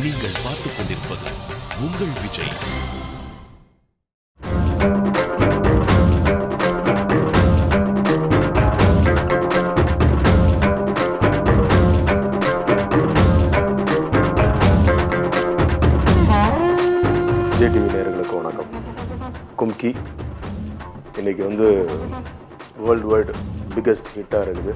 நீங்கள் பார்த்துக் கொண்டிருப்பது உங்கள் விஜய். விஜய் டிவி நேயர்களுக்கு வணக்கம். கும்கி இன்னைக்கு வேர்ல்டு வைடு பிக்கஸ்ட் ஹிட்டாக இருக்குது.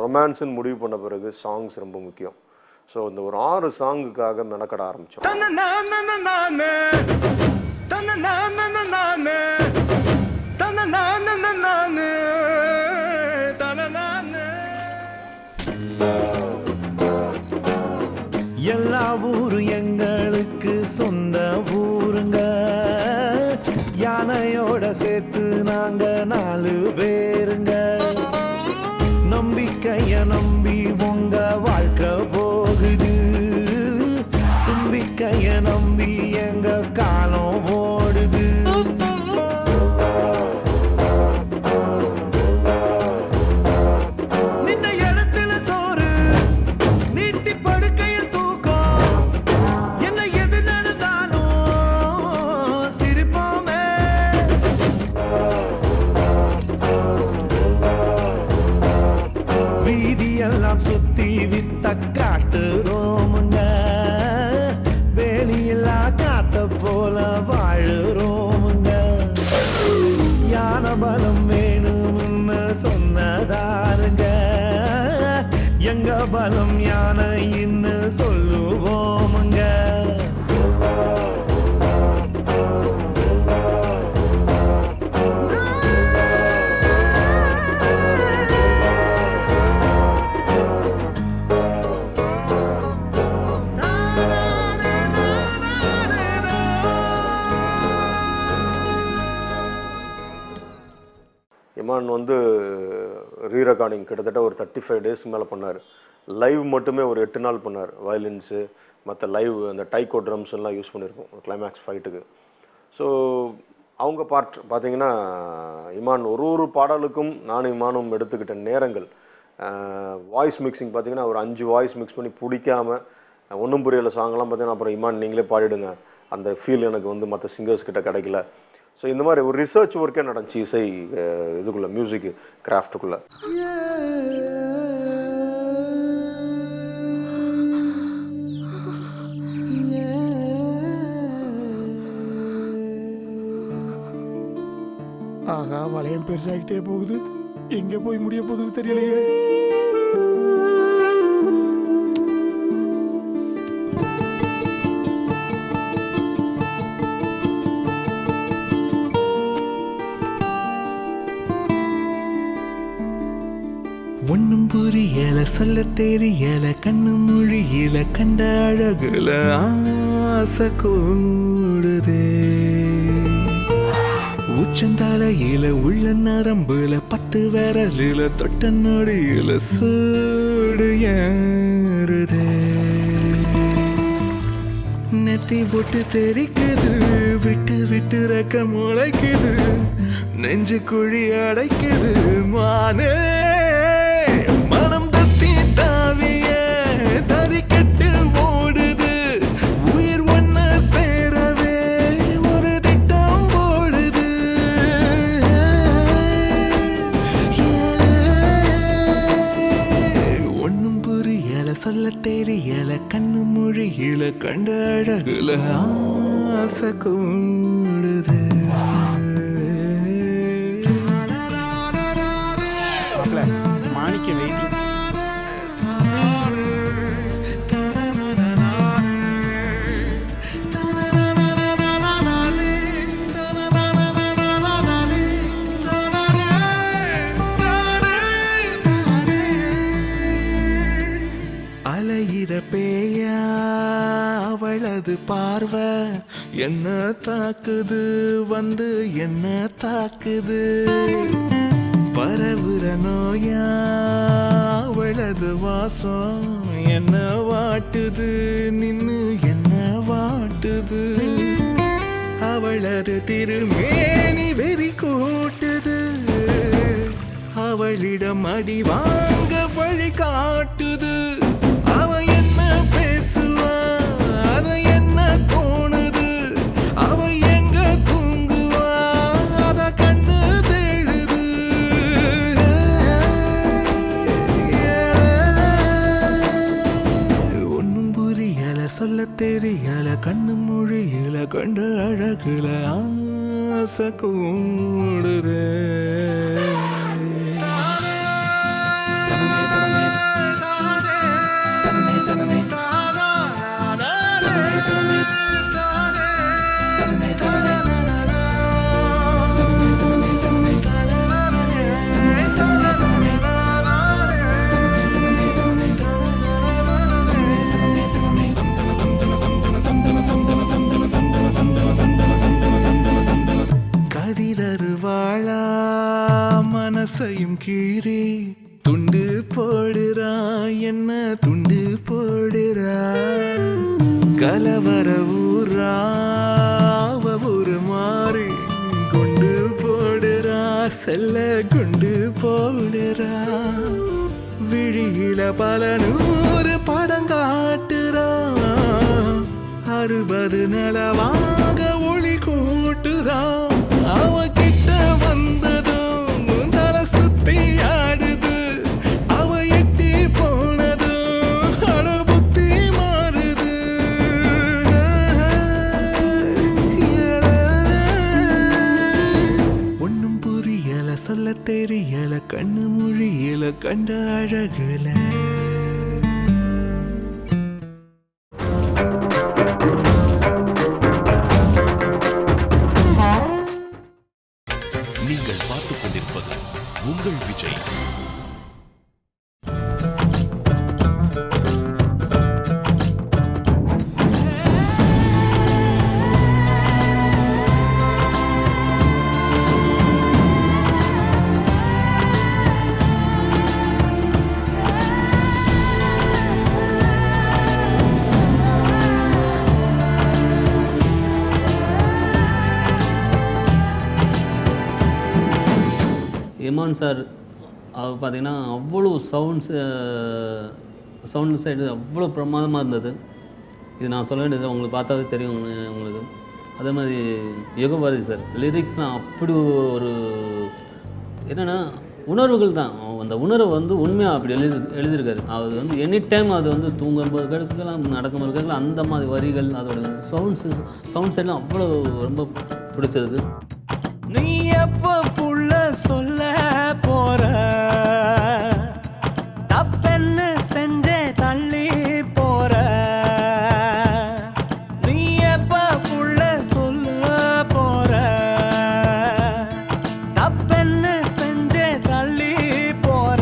ரொமான்ஸ்ன்னு முடிவு பண்ண பிறகு சாங்ஸ் ரொம்ப முக்கியம். ஸோ இந்த ஒரு 6 சாங்குக்காக மெனக்கட ஆரம்பித்தோம். எல்லா ஊரும் எங்களுக்கு சொந்த ஊருங்க, யானையோட சேர்த்து நாங்க 4 பேருங்க. நம்பிக்கைய நம்பி உங்க வாழ்க்கை போகுது, தும்பிக்கைய நம்பி எங்க காலம் ஓடுது. நின்ன இடத்துல சோறு, நீட்டி படுக்கையில் தூக்கம், என்ன எது நடந்தாலும் சிரிப்போமே. வீதியெல்லாம் சுத்தி வித்த காட்டுறோமுங்க, வேலியில்லா காத்த போல வாழுறோமுங்க. யான பலம் வேணும்னு சொன்னதாருங்க, எங்க பலம் யானைன்னு சொல்லுவோமுங்க. இமான் ரீ ரெக்கார்டிங் கிட்டத்தட்ட ஒரு 35 days மேலே பண்ணார். லைவ் மட்டுமே ஒரு 8 நாள் பண்ணார். வயலின்ஸு மற்ற லைவ் அந்த டைக்கோ ட்ரம்ஸ் எல்லாம் யூஸ் பண்ணியிருக்கோம் கிளைமேக்ஸ் ஃபைட்டுக்கு. ஸோ அவங்க பார்ட் பார்த்தீங்கன்னா இமான் ஒரு பாடலுக்கும் நானும் இமானும் எடுத்துக்கிட்ட நேரங்கள், வாய்ஸ் மிக்சிங் பார்த்தீங்கன்னா ஒரு 5 வாய்ஸ் மிக்ஸ் பண்ணி பிடிக்காமல் ஒன்றும் புரியலை சாங்கெல்லாம் பார்த்தீங்கன்னா அப்புறம் இமான் நீங்களே பாடிடுங்க, அந்த ஃபீல் எனக்கு மற்ற சிங்கர்ஸ் கிட்ட கிடைக்கல. ஸோ இந்த மாதிரி ஒரு ரிசர்ச் ஒர்க்கே நடந்துச்சு இசை இதுக்குள்ளே, மியூசிக் கிராஃப்டுக்குள்ளே. ஆகா, வளையம் பெருசாகிட்டே போகுது, எங்கே போய் முடிய போகுதுன்னு தெரியலையே. ஒன்னும் புரியல, சொல்ல தெரியல, கண்ணு மொழியில கண்ட அழகுல ஆசை கூடுதே. உச்சந்தலையில உள்ள நரம்புல 10 விரலில தொட்ட நொடியில சூடு ஏறுதே. நெத்தி போட்டு தெரிக்குது, விட்டு விட்டு ரெக்க முளைக்குது, நெஞ்சு குழி அடைக்குது மானே. மனம் தத்தி தாவிய தறிக்கட்டு ஓடுது, உயிர் ஒன்ன சேரவே ஒரு திட்டம் போடுது. ஒன்னும் புரியல, சொல்ல தெரியல, கண்ணு மொழியில கண்ட அழகுல ஆசை கூடுது. மாணிக்க வெயிட்டிங். அலையிற பேயா அவளது பார்வை என்ன தாக்குது, என்ன தாக்குது. நோயா அவளது வாசம் என்ன வாட்டுது நின்னு என்ன வாட்டுது அவளது திருமேனி வெறி கூட்டுது அவளிடம் அடி வாங்க வழி காட்டுது அவ என்ன பேசுவா அத என்ன தோணுது அவ எங்க தூங்குவா அத கண்ணு தேடுது ஒன்னும் புரியல சொல்ல தெரியல கண்ணு மொழியில கண்ட அழகுல ஆசை கூடுது கதிரருவாளா மனசையும் கீறி துண்டு போடுறா என்ன துண்டு போடுறா கலவர ஊரா அவ ஒரு மாறி கொண்டு போடுறா செல்ல கொண்டு போடுறா விழியில பல 100 படம் காட்டுறா 60 நிலவாக ஒளி கூட்டுறா அவ கிட்ட வந்ததும் தலை சுத்தி ஆடுது அவ எட்டி போனதும் அட புத்தி மாறுது ஒன்னும் புரியல சொல்ல தெரியல கண்ணு மொழியில கண்ட அழகுல நீங்கள் பார்த்துக் கொண்டிருப்பது உங்கள் விஜய். இமான் சார் அவர் பார்த்திங்கன்னா அவ்வளோ சவுண்ட் சைடு அவ்வளோ பிரமாதமாக இருந்தது. இது நான் சொல்ல வேண்டியது உங்களுக்கு பார்த்தாவே தெரியும் உங்களுக்கு. அதே மாதிரி யுகபாரதி சார் லிரிக்ஸ்லாம் அப்படி ஒரு என்னென்னா உணர்வுகள் தான். அந்த உணர்வை வந்து உண்மையாக அப்படி எழுதியிருக்காரு. அது வந்து எனி டைம் அது வந்து தூங்கும்போது கிடைச்சிக்கலாம் நடக்கும்போது கிடைக்கலாம் அந்த மாதிரி வரிகள் அதோட சவுண்ட் சைட்லாம் அவ்வளோ ரொம்ப பிடிச்சது. நீ எப்ப புள்ள சொல்ல போற தப்பென்னு செஞ்சே தள்ளி போற நீ எப்ப புள்ள சொல்ல போற தப்பென்னு செஞ்சே தள்ளி போற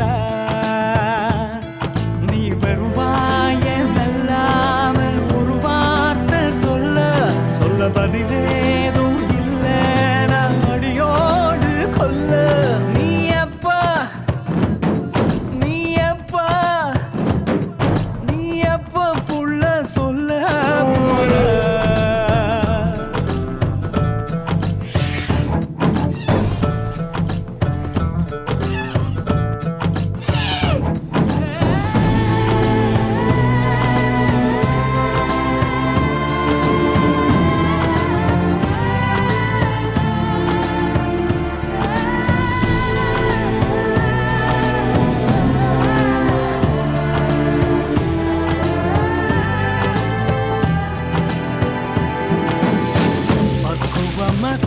நீ வருவாய மெல்லாம ஒரு வார்த்தை சொல்ல பதிலேதும்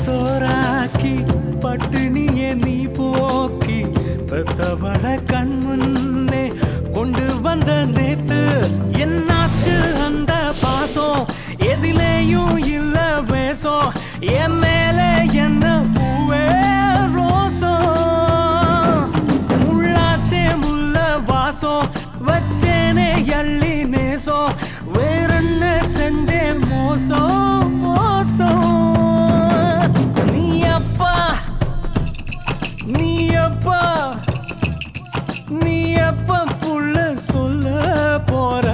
சோறாக்கி பட்டினியே நீ போக்கி பெத்தவள கண் முன்னே கொண்டு வந்த நேத்து என்னாச்சு அந்த பாசம் எதிலேயும் இல்ல வேசம் என் மேல என்ன பூவே ரோசம் முள்ளாச்சே முள்ள வாசம் வச்சேனே அள்ளி நேசம் வேறென்ன செஞ்சேன் மோசம் மோசம் நீ அப்பா நீ எப்ப புள்ள சொல்ல போற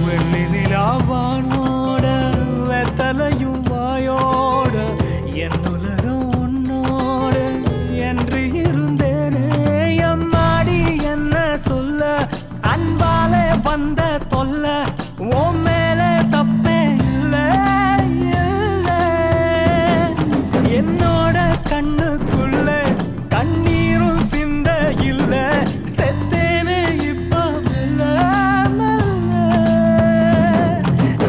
வெள்ளி நிலாவானோட வெத்தலையும் வாயோட என் உலகம் உன்னோட என்று இருந்தேனே எம்மாடி என்ன சொல்ல அன்பாலே வந்த தொல்ல ஓ மேல தப்பே இல்ல இல்ல என்னோட கண்ணுக்குள்ள கண்ணீரும் சிந்த இல்ல செத்தேனே இப்ப மெல்ல மெல்ல.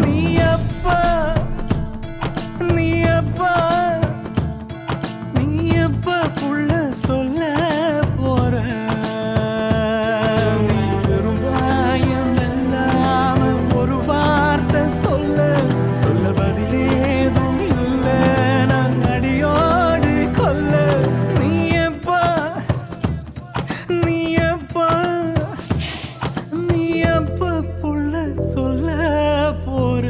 நீ எப்ப நீ எப்ப நீ எப்ப புள்ள சொல்ல போற நீ பெரும்பாயம் இல்லாம ஒரு வார்த்தை சொல்ல சொல்ல பதிலேதும் இல்ல நான் அடியோடு கொல்ல நீ எப்ப நீ எப்ப நீ எப்ப புள்ள சொல்ல போற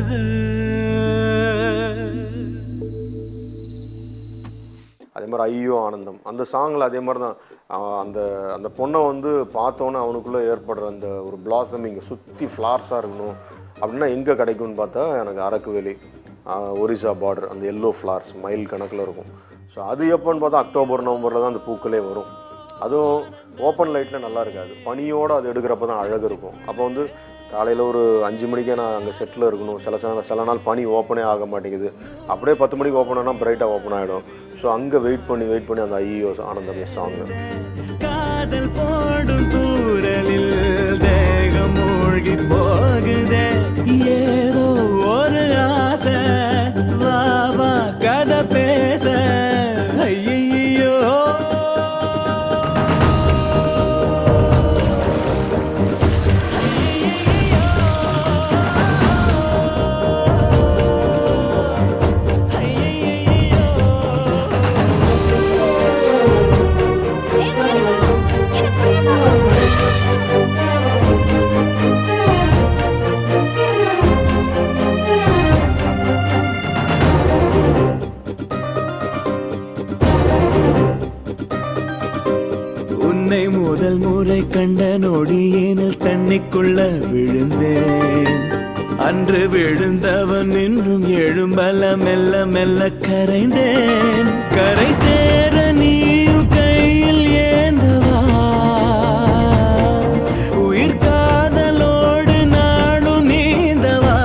அதே மாதிரி ஐயோ ஆனந்தம் அந்த சாங்கில் அதே மாதிரி தான் அந்த அந்த பொண்ணை வந்து பார்த்தோன்னே அவனுக்குள்ளே ஏற்படுற அந்த ஒரு பிளாசமிங் சுற்றி ஃப்ளார்ஸாக இருக்கணும் அப்படின்னா எங்கே கிடைக்கும்னு பார்த்தா எனக்கு அரக்குவேலி ஒரிசா பார்டர் அந்த எல்லோ ஃப்ளார்ஸ் மைல் கணக்கில் இருக்கும். ஸோ அது எப்போன்னு பார்த்தா அக்டோபர் நவம்பரில் தான் அந்த பூக்களே வரும். அதுவும் ஓப்பன் லைட்டில் நல்லா இருக்காது, பனியோடு அது எடுக்கிறப்ப தான் அழகு இருக்கும். அப்போ வந்து காலையில் ஒரு 5 மணிக்கே நான் அங்கே செட்டில் இருக்கணும். சில நாள் பனி ஓப்பனே ஆக மாட்டேங்குது, அப்படியே 10 மணிக்கு ஓப்பன் ஆனால் பிரைட்டாக ஓப்பன் ஆகிடும். ஸோ அங்கே வெயிட் பண்ணி அந்த ஐயோ ஆனந்தமே சாங்கு. காதல் போடும் தூரலில் தேகம் மூழ்கி போகுதே ஏதோ ஒரு ஆசை வா வா கதை பேச ஐயோ உன்னை முதல் முறை கண்ட நொடியேனில் தண்ணிக்குள்ள விழுந்தேன். அன்று விழுந்தவன் இன்னும் எழும்பல மெல்ல மெல்ல கரைந்தேன். கரை சேர நீயும் கையில் ஏந்தவா உயிர் காதலோடு நாடும் நீந்தவா.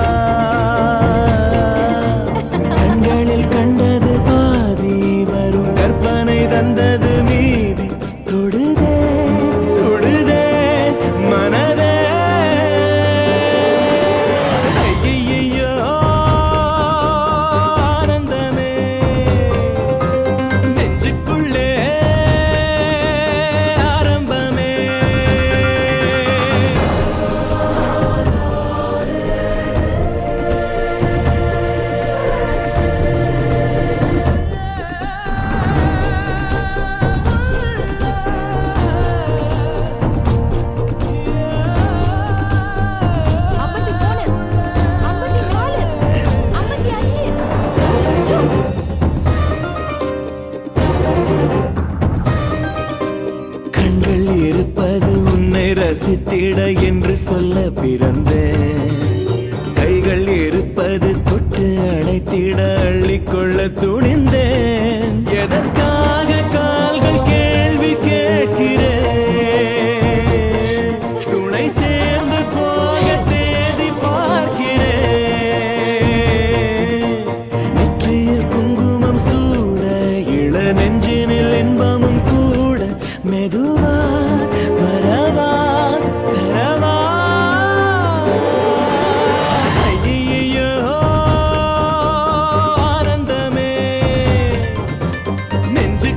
கண்களில் கண்டது பாதி வரும் கற்பனை தந்தது மீதி தொடுதே சுடுதே மனதே ஐயையோ ஆனந்தமே நெஞ்சுக்குள்ளே ஆரம்பமே. கண்கள் இருப்பது உன்னை ரசித்திட என்று சொல்ல பிறந்தேன். கைகள் இருப்பது தொட்டு அழைத்திட அள்ளிக்கொள்ள துணிந்தேன். எதற்காக கால்கள் கேள்வி கேட்கிறேன், துணை சேர்ந்து போக தேதி பார்க்கிறேன். நெற்றியில் குங்குமம் சூட இள நெஞ்சினில் இன்பமும் கூட மெதுவா வரவா தரவா ஐயையோ ஆனந்தமே நெஞ்சு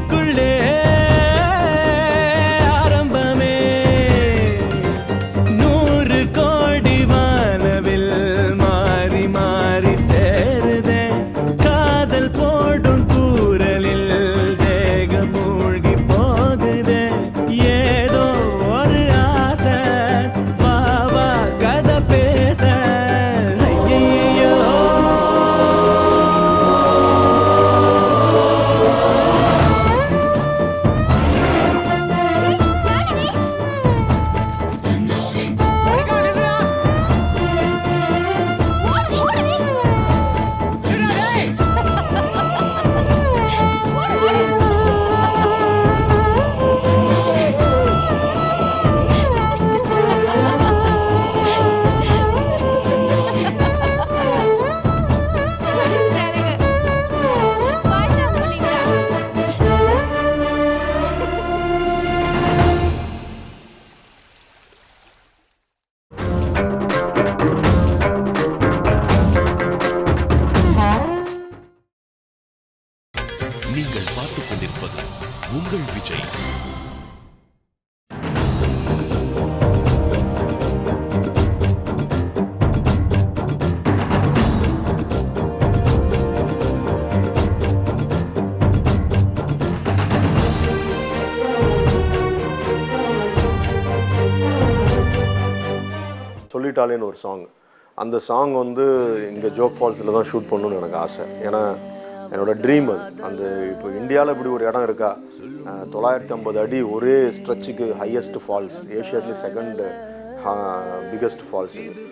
நீங்கள் பார்த்துக் கொண்டிருப்பது உங்கள் விஜய். சொல்லிட்டாலேன்னு ஒரு சாங், அந்த சாங் வந்து இங்கே ஜோக் ஃபால்ஸில் தான் ஷூட் பண்ணணும்னு எனக்கு ஆசை. ஏன்னா என்னோடய ட்ரீம் அது. அந்த இப்போ இந்தியாவில் இப்படி ஒரு இடம் இருக்கா, 950 அடி ஒரே ஸ்ட்ரெச்சுக்கு ஹையஸ்ட் ஃபால்ஸ், ஏஷியாட்லி செகண்ட் பிகெஸ்ட் ஃபால்ஸ் இது.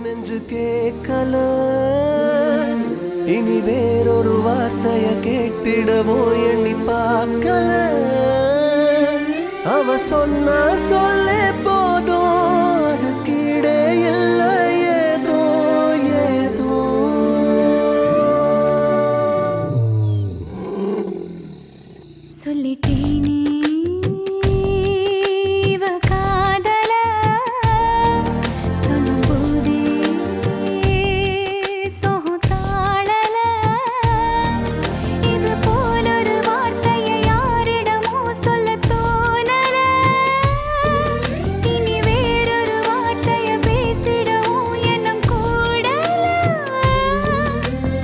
நெஞ்சு கேட்கல, இனி வேறொரு வார்த்தைய கேட்டிடவோ எண்ணி பார்க்கல. அவ சொன்ன சொல்லே போதும், அது கீழே இல்லை ஏதோ ஏதோ. சொல்லிட்டேனே இவ காதல, சொல்லும்போதே சோகம் தாழல. இது போலொரு வார்த்தையை யாரிடமோ சொல்ல தோணல. இனி வேறொரு வார்த்தையை பேசிடவும் எண்ணம் கூடல.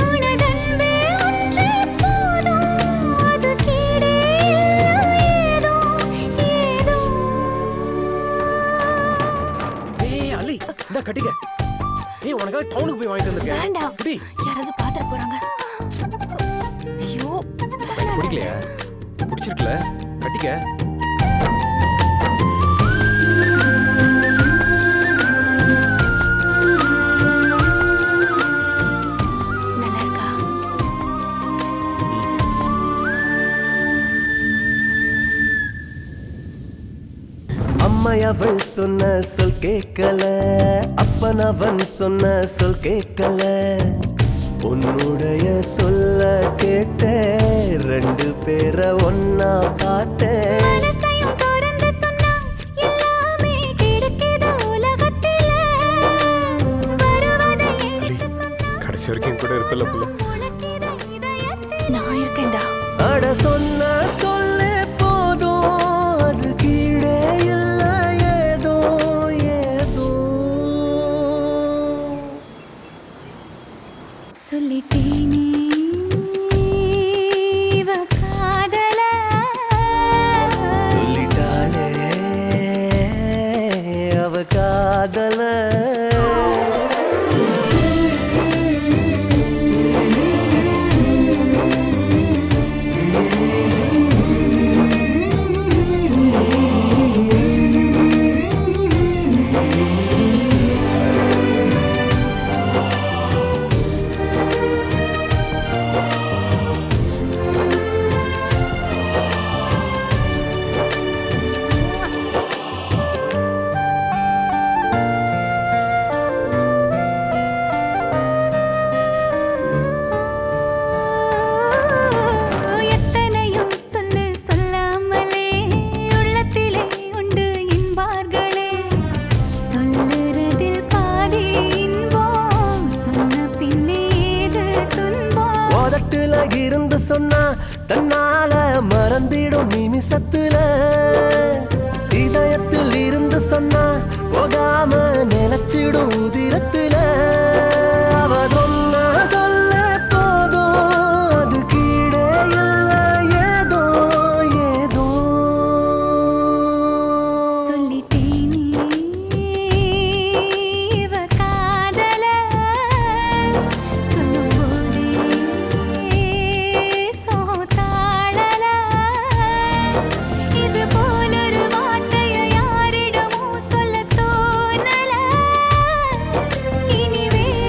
உனதன்பே ஒன்றே போதும், அது கீழே ஏதோ ஏதோ. ஏய் அலி, இந்த கட்டிக்க. ஏய் உனக்காக டவுனுக்கு போய் வாங்கிட்டு வந்திருக்கேன். வேண்டாம், குடி. யாராவது பாத்துற போறாங்க. ஐயோ குடிக்கலையா? குடிச்சிருக்கல, கட்டிக்க. நல்லா இருக்கா? அம்மை அவள் சொன்ன சொல் கேட்கல, அப்பன் அவன் சொன்ன சொல் கேட்கல. உன்னுடைய சொல்ல கேட்டேன், ரெண்டு பேரை ஒன்னா பார்த்தேன். மனசையும் திறந்து சொன்னா எல்லாமே கிடைக்குது உலகத்தில. வருவதை எடுத்து சொன்னா கடைசி வரைக்கும் கூட இருப்பில்ல புள்ள. உனக்கிது இதயத்தில். நான் இருக்கேன்டா. அட சொன்ன சொல்லே போதும், அது கீழே இல்லை ஏதோ ஏதோ. சொல்லிட்டேனே இவ காதல, சொல்லிட்டாளே அவ காதல. எத்தனையோ சொல்லு சொல்லாமலே உள்ளத்திலே உண்டு என்பார்களே. சொல்லுறதில் பாதி இன்பம், சொன்ன பின்னே ஏது துன்பம். உதட்டுல இருந்து சொன்னா தன்னால மறந்திடும் நிமிஷத்துல. இதயத்தில் இருந்து சொன்னா போகாம நினைச்சிடும் உதிரத்துல. அவ சொன்ன சொல்ல போதும், அது கீழே இல்லை ஏதோ ஏதோ. சொல்லிட்டேனே இவ காதல, சொல்லும்போதே சோகம் தாழல. இது போலொரு வார்த்தையை யாரிடமோ சொல்ல தோணல. இனி வேறொரு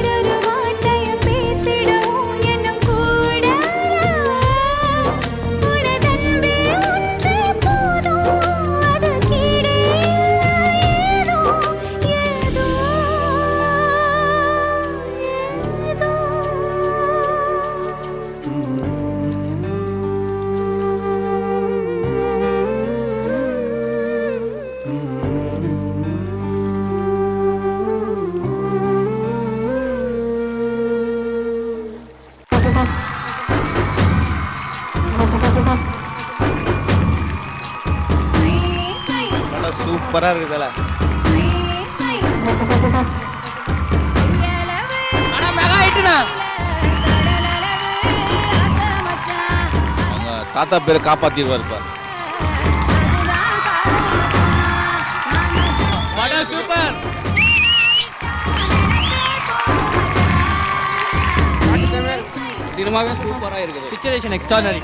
சூப்பரா இருக்குதுல. ஆனா மெகா ஹிட்னா. அவங்க தாத்தா பேரை காப்பாத்திடுவார் இப்ப. படம் சூப்பர். சினிமாவே சூப்பரா இருக்குது. பிக்சரேஷன் எக்ஸ்ட்ரானரி.